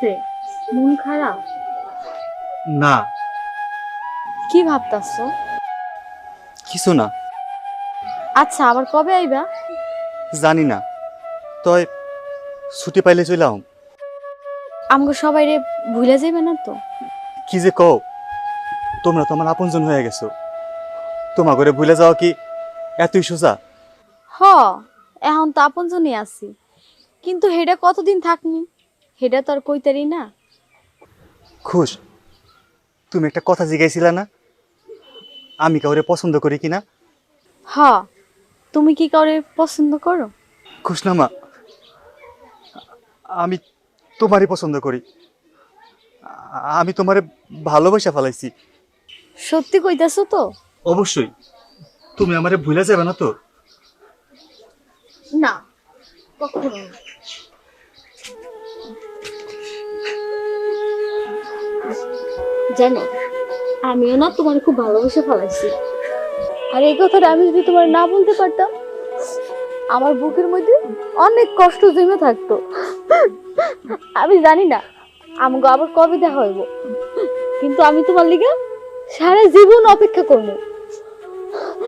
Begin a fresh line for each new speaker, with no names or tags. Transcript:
হয়েছে? মন খারাপ?
না,
কি ভাবতাছো?
কিছু না।
আচ্ছা, আবার কবে আইবা?
জানি না, তয় ছুটি পাইলে চইলাম।
আমগো সবাই রে ভুলে যাইবে না তো?
কি যে কও, তোমরা তো আমার আপনজন হয়ে গেছো। তোমার ঘরে ভুলে যাওয়া কি এতই সোজা?
হ, এখন তো আপনজনই আছি, কিন্তু হেডা কতদিন থাকনি হেডা তো আর কইতারি না।
খুশ, তুমি একটা কথা জিজ্ঞাসিলা না, আমি কাউরে পছন্দ করি কিনা?
হ, তুমি কি কাউরে পছন্দ করো?
খুশ না মা, আমি তোমারই পছন্দ করি। আমি তোমারে ভালোবাসা ফেলাইছি।
সত্যি কইতাছো তো?
অবশ্যই। তুমি আমারে ভুলে যাবে না তো?
না, কখনো না। জানো, আমিও না তোমার খুব ভালোবেসে ফেলাইছি। আর এই কথাটা আমি যদি তোমার না বলতে পারতাম, আমার বুকের মধ্যে অনেক কষ্ট জমে থাকতো। আমি জানি না আমাকে আবার কবে দেখা হইব, কিন্তু আমি তোমার লিগে সারা জীবন অপেক্ষা করবো।